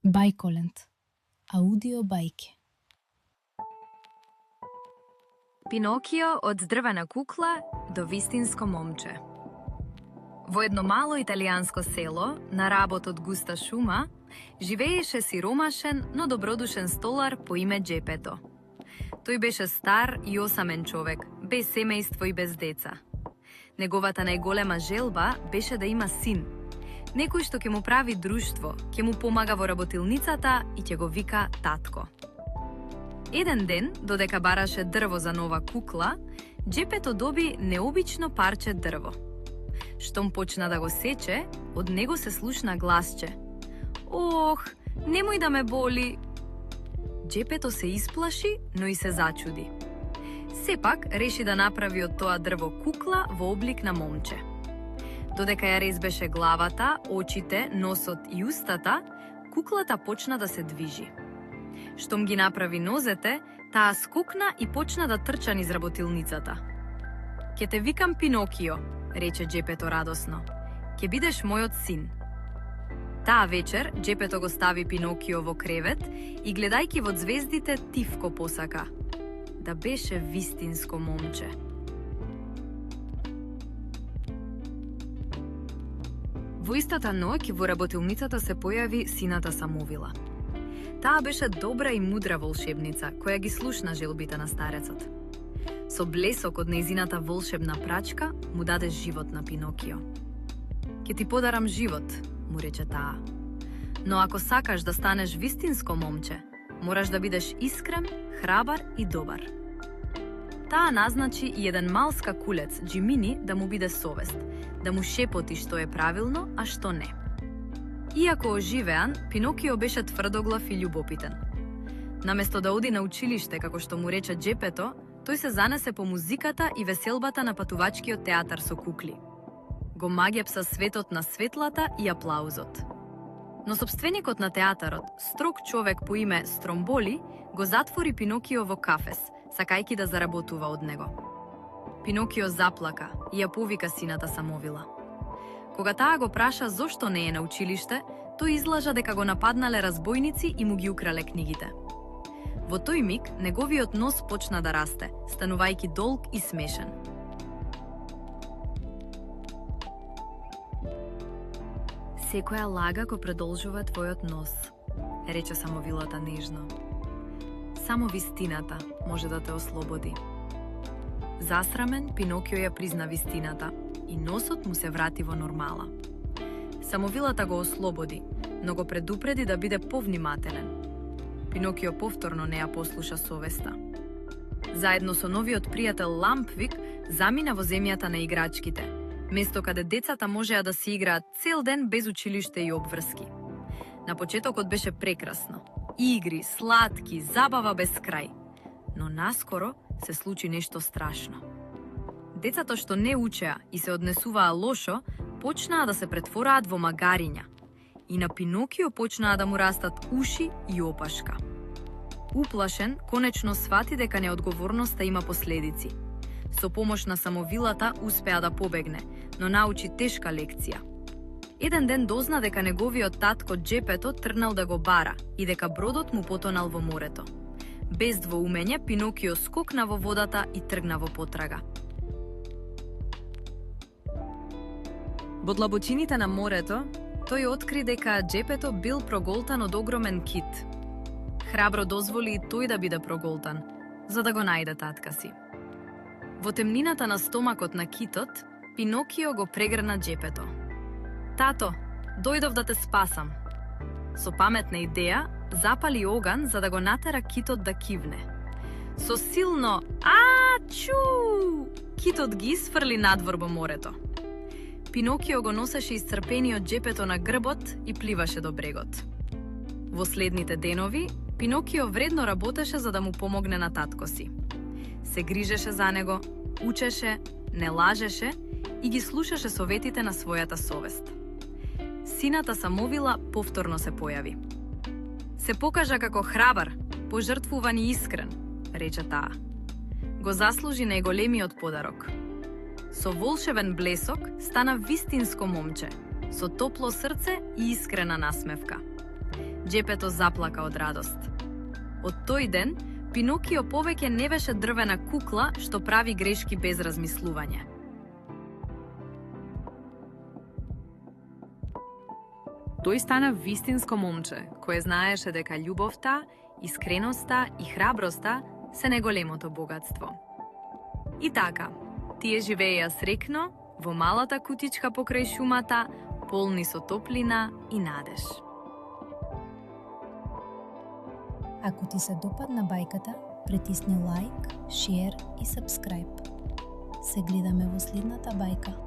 Бајколент. Аудио бајке. Пинокио од дрвена кукла до вистинско момче. Во едно мало италијанско село, на работ од густа шума, живееше сиромашен, но добродушен столар по име Џепето. Тој беше стар и осамен човек, без семејство и без деца. Неговата најголема желба беше да има син, некој што ќе му прави друштво, ќе му помага во работилницата и ќе го вика татко. Еден ден, додека бараше дрво за нова кукла, Џепето доби необично парче дрво. Штом почна да го сече, од него се слушна гласче. Ох, немој да ме боли! Џепето се исплаши, но и се зачуди. Сепак, реши да направи од тоа дрво кукла во облик на момче. Додека ја резбеше главата, очите, носот и устата, куклата почна да се движи. Штом ги направи нозете, таа скокна и почна да трча низ работилницата. Ке те викам Пинокио, рече Џепето радосно. Ке бидеш мојот син. Таа вечер Џепето го стави Пинокио во кревет и гледајки во ѕвездите тивко посака. Да беше вистинско момче. Во истата ноќ во работилницата се појави сината Самовила. Таа беше добра и мудра волшебница, која ги слушна желбите на старецот. Со блесок од нејзината волшебна прачка му даде живот на Пинокио. Ке ти подарам живот, му рече таа. Но ако сакаш да станеш вистинско момче, мораш да бидеш искрен, храбар и добар. Таа назначи и еден мал скакулец, Џимини, да му биде совест, да му шепоти што е правилно, а што не. Иако оживеан, Пинокио беше тврдоглав и љубопитен. Наместо да оди на училиште, како што му рече Џепето, тој се занесе по музиката и веселбата на патувачкиот театар со кукли. Го маѓепса светот на светлата и аплаузот. Но собственикот на театарот, строг човек по име Стромболи, го затвори Пинокио во кафес, сакајки да заработува од него. Пинокио заплака и ја повика сината Самовила. Кога таа го праша зошто не е на училиште, тој излажа дека го нападнале разбойници и му ги украле книгите. Во тој миг неговиот нос почна да расте, станувајќи долг и смешен. Секоја лага го продолжува твојот нос, рече Самовилата нежно. Само вистината може да те ослободи. Засрамен, Пинокио ја призна вистината и носот му се врати во нормала. Самовилата го ослободи, но го предупреди да биде повнимателен. Пинокио повторно не ја послуша совеста. Заедно со новиот пријател Лампвик замина во земјата на играчките, место каде децата можеа да се играат цел ден без училиште и обврски. На почетокот беше прекрасно. Игри, сладки, забава без крај. Но наскоро се случи нешто страшно. Децата што не учеа и се однесуваа лошо, почнаа да се претвораат во магариња. И на Пинокио почнаа да му растат уши и опашка. Уплашен, конечно свати дека неодговорноста има последици. Со помош на Самовилата успеа да побегне, но научи тешка лекција. Еден ден дозна дека неговиот татко Џепето тргнал да го бара и дека бродот му потонал во морето. Без двоумење, Пинокио скокна во водата и тргна во потрага. Во длабочините на морето, тој откри дека Џепето бил проголтан од огромен кит. Храбро дозволи и тој да биде проголтан, за да го најде татка си. Во темнината на стомакот на китот, Пинокио го прегрна Џепето. Тато, дојдов да те спасам. Со паметна идеја, запали оган за да го натера китот да кивне. Со силно «Ачу!» китот ги isfрли надвор во морето. Пинокио го носеше исцрпениот Џепето на грбот и пливаше до брегот. Во следните денови, Пинокио вредно работеше за да му помогне на татко си. Се грижеше за него, учеше, не лажеше и ги слушаше советите на својата совест. Сината Самовила повторно се појави. Се покажа како храбар, пожртвуван и искрен, рече таа. Го заслужи најголемиот подарок. Со волшебен блесок стана вистинско момче, со топло срце и искрена насмевка. Џепето заплака од радост. Од тој ден, Пинокио повеќе не беше дрвена кукла што прави грешки без размислување. Тој стана вистинско момче, кое знаеше дека љубовта, искреноста и храброста се најголемото богатство. И така, тие живееја срекно во малата кутичка покрај шумата, полни со топлина и надеж. Ако ти се допадна бајката, притисни лайк, шер и сабскрајб. Се гледаме во следната бајка.